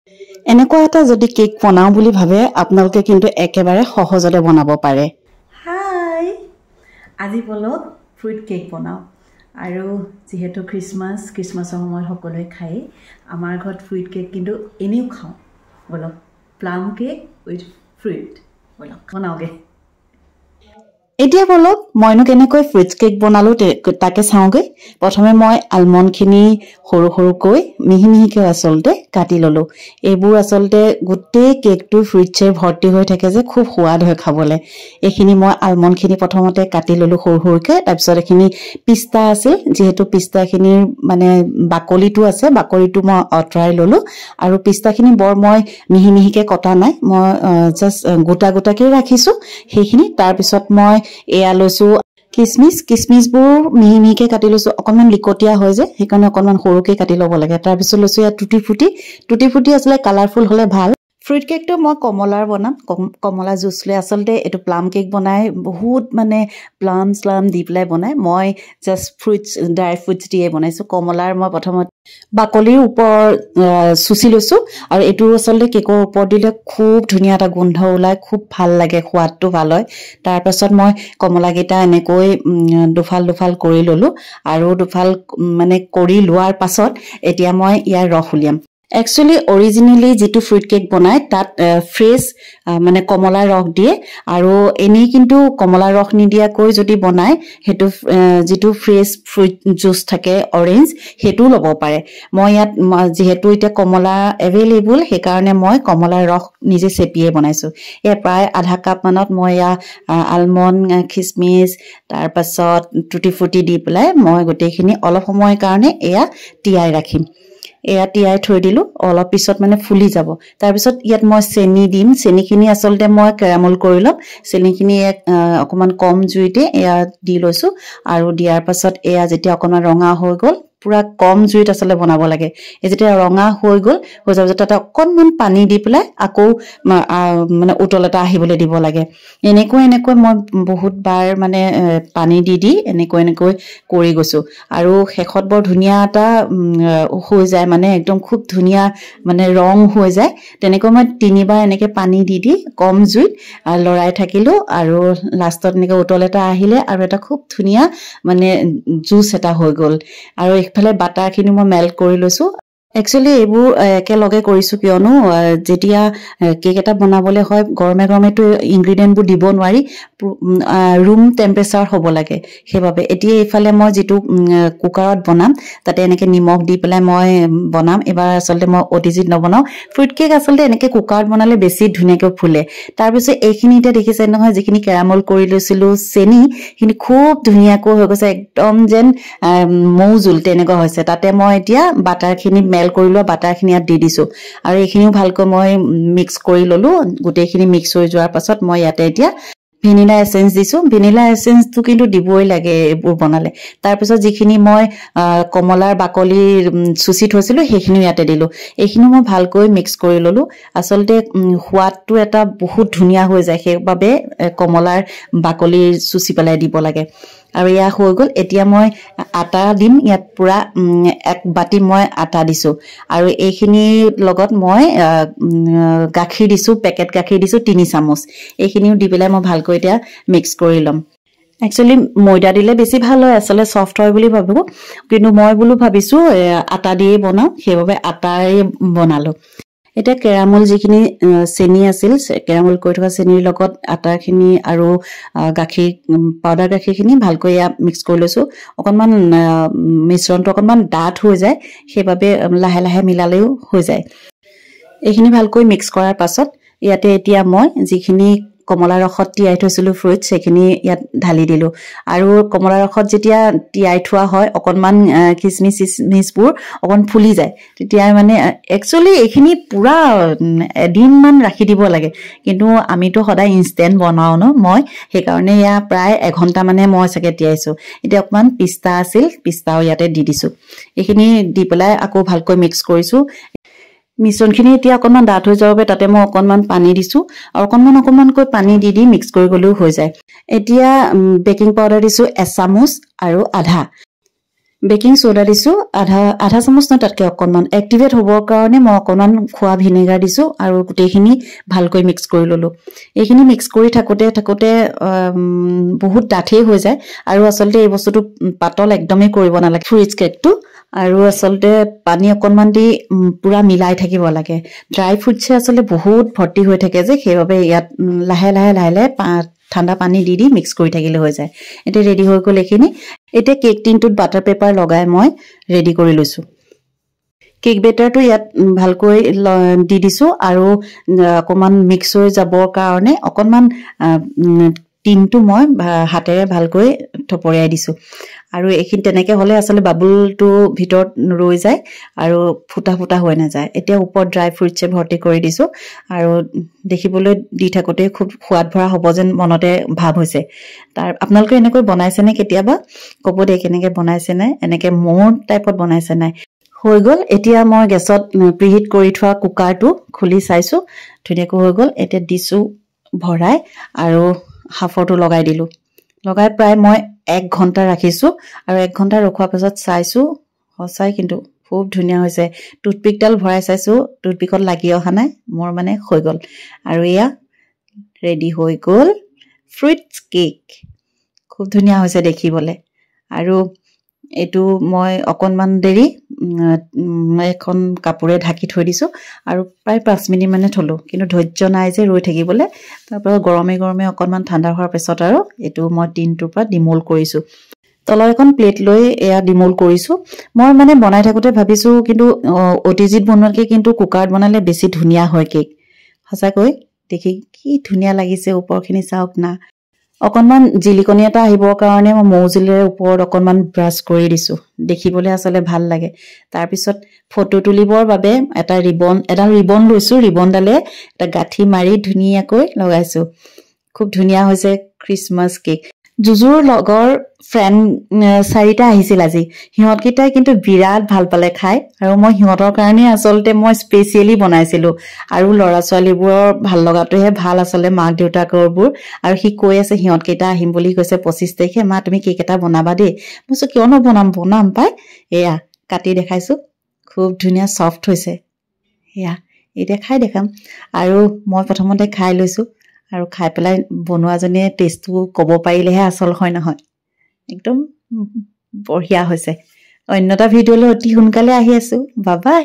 এনেকুৱা এটা যদি কেক বনাওঁ বুলি ভাবে আপোনালোকে কিন্তু একেবাৰে সহজতে বনাব পাৰে। হাই, আজি বলক ফ্ৰুইট কেক বনাওঁ। আৰু যিহেতু খ্ৰীষ্টমাছৰ সময়ত সকলোৱে খায়, আমাৰ ঘৰত ফ্ৰুইট কেক কিন্তু এনেও খাওঁ। বলক প্লাম কেক উইথ ফ্ৰুইট বলক বনাওঁগৈ। এতিয়া বলক মইনো কেনেকৈ ফ্ৰুইট কেক বনালোঁ তাকে চাওঁগৈ। প্ৰথমে মই আলমণ্ডখিনি সৰু সৰুকৈ মিহি মিহিকৈ আচলতে কাটি ল'লোঁ। এইবোৰ আচলতে গোটেই কেকটো ফ্ৰুইটছে ভৰ্তি হৈ থাকে যে খুব সোৱাদ হয় খাবলৈ। এইখিনি মই আলমণ্ডখিনি প্ৰথমতে কাটি ল'লোঁ সৰু সৰুকৈ। তাৰপিছত এইখিনি পিস্তা আছিল, যিহেতু পিস্তাখিনিৰ মানে বাকলিটো আছে, বাকলিটো মই আঁতৰাই ল'লোঁ। আৰু পিস্তাখিনি বৰ মই মিহি মিহিকৈ কটা নাই, মই জাষ্ট গোটা গোটাকৈ ৰাখিছোঁ সেইখিনি। তাৰপিছত মই এয়া লৈছোঁ কিচমিচবোৰ মিহি মিহিকৈ কাটি লৈছোঁ। অকণমান লিকটীয়া হয় যে সেইকাৰণে অকণমান সৰুকৈ কাটি ল'ব লাগে। তাৰপিছত লৈছোঁ ইয়াত টুটি ফুটি আচলতে কালাৰফুল হ'লে ভাল। ফ্ৰুইট কেকটো মই কমলাৰ বনাম, কমলা জুচ লৈ। আচলতে এইটো প্লাম কেক বনাই বহুত মানে প্লাম শ্লাম দি পেলাই বনাই, মই জাষ্ট ড্ৰাই ফ্ৰুইটছ দিয়ে বনাইছোঁ। কমলাৰ মই প্ৰথমত বাকলিৰ ওপৰত চুচি লৈছোঁ, আৰু এইটো আচলতে কেকৰ ওপৰত দিলে খুব ধুনীয়া এটা গোন্ধ ওলায়, খুব ভাল লাগে, সোৱাদটো ভাল হয়। তাৰপাছত মই কমলাকেইটা এনেকৈ দুফাল কৰি ল'লোঁ, আৰু দুফাল মানে কৰি লোৱাৰ পাছত এতিয়া মই ইয়াৰ ৰস উলিয়াম। একচুৱেলি অৰিজিনেলি যিটো ফ্ৰুইট কেক বনায় তাত ফ্ৰেছ মানে কমলাৰ ৰস দিয়ে, আৰু এনেই কিন্তু কমলাৰ ৰস নিদিয়াকৈ যদি বনায় সেইটো যিটো ফ্ৰেছ ফ্ৰুইট জুচ থাকে অৰেঞ্জ, সেইটোও ল'ব পাৰে। মই ইয়াত যিহেতু এতিয়া কমলা এভেইলেবল সেইকাৰণে মই কমলাৰ ৰস নিজে চেপিয়ে বনাইছোঁ। এয়া প্ৰায় আধা কাপ মানত মই এয়া আলমণ্ড, খিচমিচ, তাৰপাছত টুটি ফুটি দি পেলাই মই গোটেইখিনি অলপ সময়ৰ কাৰণে এয়া তিয়াই ৰাখিম। এয়া তিয়াই থৈ দিলোঁ, অলপ পিছত মানে ফুলি যাব। তাৰপিছত ইয়াত মই চেনি দিম। চেনিখিনি আচলতে মই কেৰামেল কৰি ল'ম। চেনিখিনি অকণমান কম জুইতে এয়া দি লৈছোঁ, আৰু দিয়াৰ পাছত এয়া যেতিয়া অকণমান ৰঙা হৈ গ'ল, পুৰা কম জুইত আচলতে বনাব লাগে। এই যেতিয়া ৰঙা হৈ গ'ল, হৈ যোৱাৰ পিছত তাতে অকণমান পানী দি পেলাই আকৌ মানে উতল এটা আহিবলৈ দিব লাগে। এনেকৈ মই বহুতবাৰ মানে পানী দি এনেকৈ কৰি গৈছোঁ, আৰু শেষত বৰ ধুনীয়া এটা হৈ যায়, মানে একদম খুব ধুনীয়া মানে ৰং হৈ যায়। তেনেকৈ মই 3বাৰ এনেকৈ পানী দি কম জুইত লৰাই থাকিলোঁ, আৰু লাষ্টত এনেকৈ উতল এটা আহিলে আৰু এটা খুব ধুনীয়া মানে জুচ এটা হৈ গ'ল। আৰু এইফালে বাটাৰখিনি মই মেল্ট কৰি লৈছোঁ। একচুৱেলি এইবোৰ একেলগে কৰিছোঁ কিয়নো যেতিয়া কেক এটা বনাবলৈ হয় গৰমেতো ইনগ্ৰিডিয়েণ্টবোৰ দিব নোৱাৰি, ৰুম টেম্পাৰেচাৰত হ'ব লাগে। সেইবাবে এতিয়া এইফালে মই যিটো কুকাৰত বনাম তাতে এনেকৈ নিমখ দি পেলাই মই বনাম। এবাৰ আচলতে মই অটিজিত নবনাওঁ। ফ্ৰুইট কেক আচলতে এনেকৈ কুকাৰত বনালে বেছি ধুনীয়াকৈ ফুলে। তাৰপিছত এইখিনি এতিয়া দেখিছে নহয়, যিখিনি কেৰামেল কৰি লৈছিলোঁ চেনি, সেইখিনি খুব ধুনীয়াকৈ হৈ গৈছে, একদম যেন মৌ জোল তেনেকুৱা হৈছে। তাতে মই এতিয়া বাটাৰখিনি মেল্ট কৰি লোৱা বাটাৰখিনি ইয়াত দি দিছোঁ, আৰু এইখিনিও ভালকৈ মই মিক্স কৰি ল'লোঁ। গোটেইখিনি মিক্স হৈ যোৱাৰ পাছত মই ইয়াতে এতিয়া ভেনিলা এচেঞ্চ দিছোঁ। ভেনিলা এচেঞ্চটো কিন্তু দিবই লাগে এইবোৰ বনালে। তাৰপিছত যিখিনি মই কমলাৰ বাকলি চুচি থৈছিলোঁ সেইখিনিও ইয়াতে দিলোঁ। এইখিনিও মই ভালকৈ মিক্স কৰি ল'লোঁ। আচলতে সোৱাদটো এটা বহুত ধুনীয়া হৈ যায়, সেইবাবে কমলাৰ বাকলি চুচি পেলাই দিব লাগে। আৰু এয়া হৈ গ'ল। এতিয়া মই আটা দিম ইয়াত, পূৰা 1 বাতি মই আটা দিছোঁ, আৰু এইখিনিৰ লগত মই গাখীৰ দিছোঁ, পেকেট গাখীৰ দিছোঁ 3 চামুচ। এইখিনিও দি পেলাই মই ভালকৈ এতিয়া মিক্স কৰি ল'ম। একচুৱেলি ময়দা দিলে বেছি ভাল হয়, আচলতে চফ্ট হয় বুলি ভাবোঁ, কিন্তু মই ভাবিছোঁ আটা দিয়েই বনাওঁ, সেইবাবে আটাৰে বনালোঁ। এতিয়া কেৰামেল যিখিনি চেনি আছিল, কেৰামেল কৰি থকা চেনিৰ লগত আটাখিনি আৰু পাউডাৰ গাখীৰখিনি ভালকৈ ইয়াত মিক্স কৰি লৈছোঁ। অকণমান মিশ্ৰণটো অকণমান ডাঠ হৈ যায়, সেইবাবে লাহে লাহে মিলালেও হৈ যায়। এইখিনি ভালকৈ মিক্স কৰাৰ পাছত ইয়াতে এতিয়া মই যিখিনি কমলা ৰসত তিয়াই থৈছিলোঁ ফ্ৰুইটছ, সেইখিনি ইয়াত ঢালি দিলোঁ। আৰু কমলা ৰসত যেতিয়া তিয়াই থোৱা হয় অকণমান কিচমিচবোৰ অকণ ফুলি যায়, তেতিয়া মানে একচুৱেলি এইখিনি পূৰা এদিনমান ৰাখি দিব লাগে, কিন্তু আমিতো সদায় ইনষ্টেণ্ট বনাওঁ ন, মই সেইকাৰণে এয়া প্ৰায় 1 ঘণ্টা মানে মই চাগে তিয়াইছোঁ। এতিয়া অকণমান পিস্তা আছিল, পিস্তাও ইয়াতে দি দিছোঁ। এইখিনি দি পেলাই আকৌ ভালকৈ মিক্স কৰিছোঁ। মিশ্ৰণখিনি এতিয়া অকণমান ডাঠ হৈ যোৱাৰ বাবে তাতে মই অকণমান পানী দিছোঁ, আৰু অকণমানকৈ পানী দি মিক্স কৰি গ'লেও হৈ যায়। এতিয়া বেকিং পাউডাৰ দিছোঁ 1 চামুচ আৰু আধা। বেকিং সোডা দিছো আধা চামচ ন তাতকে অকণমান এক্টিভেট হ'বৰ কাৰণে মই অকণমান খোৱা ভিনেগাৰ দিছো আৰু গোটেইখিনি ভালকৈ মিক্স কৰি ললো এইখিনি মিক্স কৰি থাকোতে বহুত ডাঠেই হৈ যায় আৰু আচলতে এই বস্তুটো পাতল একদমেই কৰিব নালাগে ফ্ৰুইটছ কেকটো আৰু আচলতে পানী অকণমান দি পুৰা মিলাই থাকিব লাগে ড্ৰাই ফ্ৰুটছে আচলতে বহুত ভৰ্তি হৈ থাকে যে সেইবাবে ইয়াত লাহে লাহে ঠাণ্ডা পানী দি মিক্স কৰি থাকিলে হৈ যায় এটা ৰেডি হৈ গ'ল এইখিনি এটা কেক টিনটোত বাটাৰ পেপাৰ লগাই মই ৰেডি কৰি লৈছো কেক বেটাৰটো ইয়াত ভালকৈ দি দিছো আৰু অকমান মিক্স হৈ যাবৰ কাৰণে অকমান টিনটো মই হাতেৰে ভালকৈ থপৰিয়াই দিছো আৰু এইখিনি তেনেকে হলে আসলে বাবুলটো ভিতৰত ৰৈ যায় আৰু ফুটা হৈ নাযায় এতিয়া ওপৰত ড্ৰাই ফ্ৰুটছে ভৰ্তি কৰি দিছো আৰু দেখিবলৈ দি থাকোতে খুব সোৱাদ ভৰা হ'ব যেন মনতে ভাব হৈছে তাৰ আপোনালোকে এনেকৈ বনাইছে নে কেতিয়াবা কব দে কেনেকৈ বনাইছে নে এনেকৈ মোৰ টাইপত বনাইছে নাই হৈ গ'ল এতিয়া মই গেছত প্ৰিহিট কৰি থোৱা কুকাৰটো খুলি চাইছো ধুনীয়াকৈ হৈ গ'ল এতিয়া দিছো ভৰাই আৰু হাফৰটো লগাই দিলো লগাই প্ৰায় মই 1 ঘণ্টা ৰাখিছো আৰু 1 ঘণ্টা ৰখোৱাৰ পিছত চাইছো হসাই কিন্তু খুব ধুনীয়া হৈছে টুথপিকডাল ভৰাই চাইছো টুথপিকত লাগি অহা নাই মোৰ মানে হৈ গ'ল আৰু এয়া ৰেডি হৈ গ'ল ফ্ৰুইটছ কেক খুব ধুনীয়া হৈছে দেখিবলে আৰু এটো মই অকনমান দেৰি এখন কাপোৰে ঢাকি থৈ দিছো আৰু প্ৰায় 5 মিনিট মানে থলো কিন্তু ধৈৰ্য নাই যে ৰৈ থাকিবলে তাৰপৰা গৰমে অকনমান ঠাণ্ডা হোৱাৰ পিছত আৰু এটো মই টিনটোৰ পৰা ডিমোল কৰিছো তলৰ এখন প্লেট লৈ এয়া ডিমোল কৰিছো মই মানে বনাই থাকোতে ভাবিছো কিন্তু ওটিজিত বনোৱাকে কিন্তু কুকাৰত বনালে বেছি ধুনীয়া হয় কেক হসাকৈ দেখি কি ধুনীয়া লাগিছে ওপৰখিনি চাওক না অকনমান জিলিকনি এটা আহিবৰ কাৰণে মই মৌজিলেৰে ওপৰত অকনমান ব্ৰাছ কৰি দিছো দেখিবলৈ আসলে ভাল লাগে তাৰ পিছত ফটো তুলিবৰ বাবে এটা ৰিবন লৈছো ৰিবনডালে এটা গাঠি মাৰি ধুনীয়াকৈ লগাইছো খুব ধুনীয়া হৈছে ক্ৰিসমাস কেক জুজুৰ লগৰ ফ্ৰেন্ড 4টা আহিছিল আজি হিহঁতকেইটাই কিন্তু বিৰাট ভাল পালে খাই আৰু মই হিহঁতৰ কাৰণে আসলতে মই স্পেশালি বনাইছিলো আৰু লৰা ছোৱালীবোৰৰ ভাল লগাটোহে ভাল আসলে মাক দেউতাকৰবোৰ আৰু হি কৈ আছে হিহঁতকেইটা আহিম বুলি কৈছে 25 তাৰিখে মা তুমি কেক এটা বনাবা দেই মই কিয় নবনাম পাই এয়া কাটি দেখাইছো খুব ধুনীয়া সফট হৈছে এয়া এতিয়া খাই দেখাম আৰু মই প্ৰথমতে খাই লৈছো আৰু খাই পেলাই বনোৱাজনীয়ে টেষ্টটো ক'ব পাৰিলেহে আসল হয় নহয় একদম বঢ়িয়া হৈছে অন্যটা ভিডিঅ'লৈ অতি সোনকালে আহি আছো বাই বাই